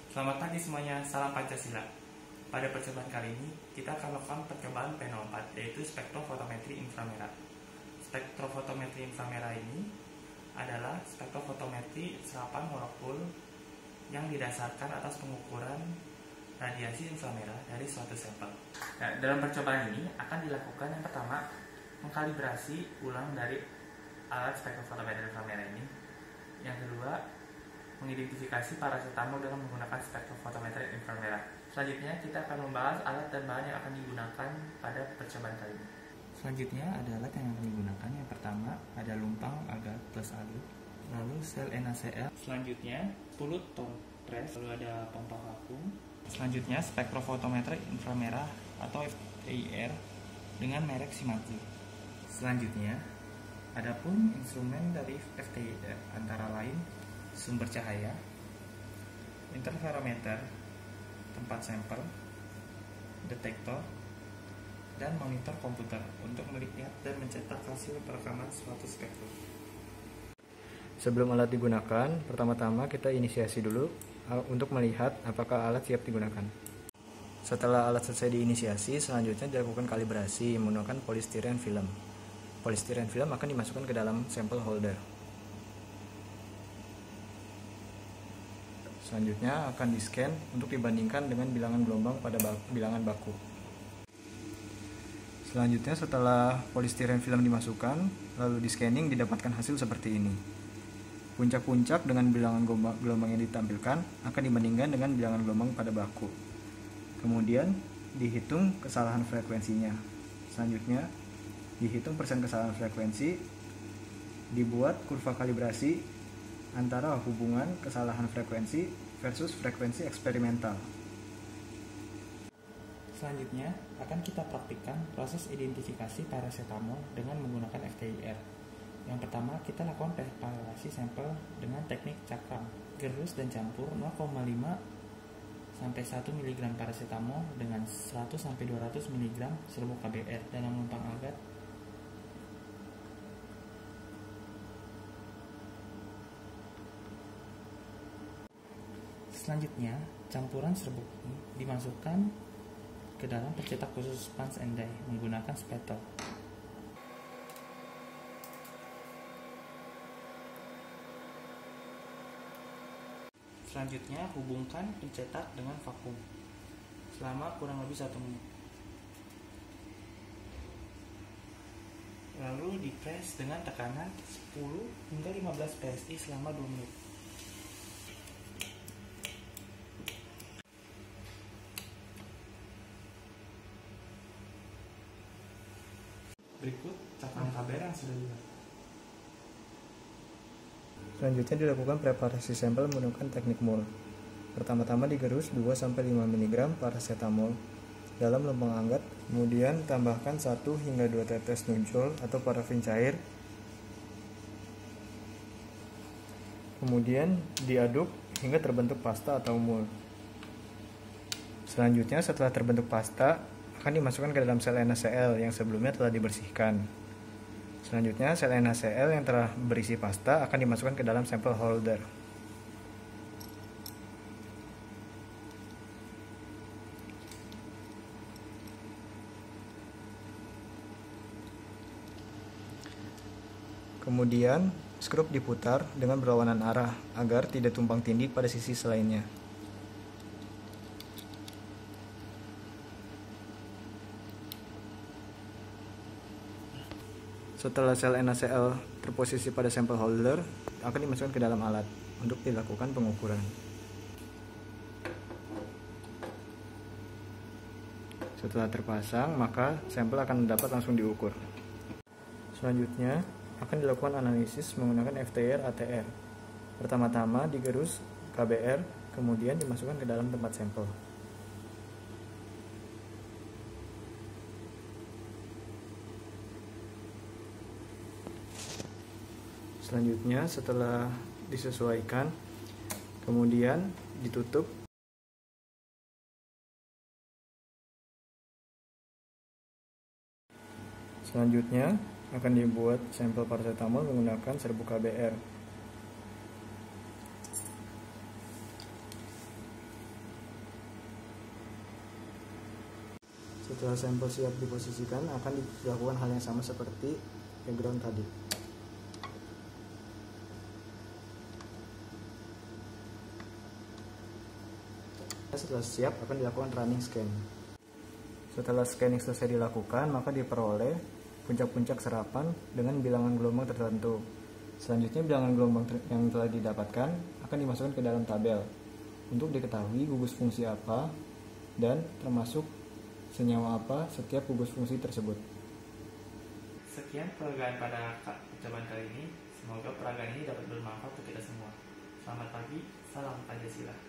Selamat pagi semuanya, salam Pancasila. Pada percobaan kali ini, kita akan melakukan percobaan P04, yaitu spektrofotometri inframerah. Spektrofotometri inframerah ini adalah spektrofotometri serapan molekul yang didasarkan atas pengukuran radiasi inframerah dari suatu sampel. Nah, dalam percobaan ini akan dilakukan yang pertama, mengkalibrasi ulang dari alat spektrofotometri inframerah ini. Yang kedua, mengidentifikasi parasetamol dengan menggunakan spektrofotometri inframerah. Selanjutnya, kita akan membahas alat dan bahan yang akan digunakan pada percobaan kali ini. Selanjutnya ada alat yang akan digunakan. Yang pertama ada lumpang agar plus alu, lalu sel NaCl. Selanjutnya pulut topres, lalu ada pompa vakum. Selanjutnya spektrofotometri inframerah atau FTIR dengan merek Shimadzu. Selanjutnya adapun instrumen dari FTIR antara lain sumber cahaya, interferometer, tempat sampel, detektor, dan monitor komputer untuk melihat dan mencetak hasil perekaman suatu spektrum. Sebelum alat digunakan, pertama-tama kita inisiasi dulu untuk melihat apakah alat siap digunakan. Setelah alat selesai diinisiasi, selanjutnya dilakukan kalibrasi menggunakan polistiren film. Polistiren film akan dimasukkan ke dalam sampel holder. Selanjutnya akan di-scan untuk dibandingkan dengan bilangan gelombang pada bilangan baku. Selanjutnya setelah polistiren film dimasukkan, lalu di-scanning didapatkan hasil seperti ini. Puncak-puncak dengan bilangan gelombang yang ditampilkan akan dibandingkan dengan bilangan gelombang pada baku. Kemudian dihitung kesalahan frekuensinya. Selanjutnya dihitung persen kesalahan frekuensi, dibuat kurva kalibrasi antara hubungan kesalahan frekuensi versus frekuensi eksperimental. Selanjutnya akan kita praktikkan proses identifikasi parasetamol dengan menggunakan FTIR. Yang pertama, kita lakukan preparasi sampel dengan teknik cakram, gerus dan campur 0,5 sampai 1 mg parasetamol dengan 100 sampai 200 mg serbuk KBR dalam lumpang agar. Selanjutnya, campuran serbuk ini dimasukkan ke dalam pencetak khusus punch and die menggunakan spatel. Selanjutnya, hubungkan pencetak dengan vakum selama kurang lebih 1 menit. Lalu dipres dengan tekanan 10 hingga 15 PSI selama 2 menit. Berikut cakram KBR yang sudah dibuat. Selanjutnya dilakukan preparasi sampel menggunakan teknik mol. Pertama-tama digerus 2-5 mg parasetamol dalam lumpang hangat, kemudian tambahkan 1 hingga 2 tetes nujol atau parafin cair. Kemudian diaduk hingga terbentuk pasta atau mol. Selanjutnya setelah terbentuk pasta, akan dimasukkan ke dalam sel NaCl yang sebelumnya telah dibersihkan. Selanjutnya, sel NaCl yang telah berisi pasta akan dimasukkan ke dalam sampel holder. Kemudian, skrup diputar dengan berlawanan arah agar tidak tumpang tindih pada sisi selainnya. Setelah sel NaCl terposisi pada sampel holder, akan dimasukkan ke dalam alat untuk dilakukan pengukuran. Setelah terpasang, maka sampel akan dapat langsung diukur. Selanjutnya, akan dilakukan analisis menggunakan FTIR ATR. Pertama-tama digerus KBR, kemudian dimasukkan ke dalam tempat sampel. Selanjutnya setelah disesuaikan, kemudian ditutup. Selanjutnya akan dibuat sampel parasetamol menggunakan serbuk KBR. Setelah sampel siap diposisikan, akan dilakukan hal yang sama seperti background tadi. Setelah siap, akan dilakukan running scan. Setelah scanning selesai dilakukan, maka diperoleh puncak-puncak serapan dengan bilangan gelombang tertentu. Selanjutnya, bilangan gelombang yang telah didapatkan akan dimasukkan ke dalam tabel untuk diketahui gugus fungsi apa dan termasuk senyawa apa setiap gugus fungsi tersebut. Sekian peragaan pada percobaan kali ini. Semoga peragaan ini dapat bermanfaat untuk kita semua. Selamat pagi, salam Pancasila.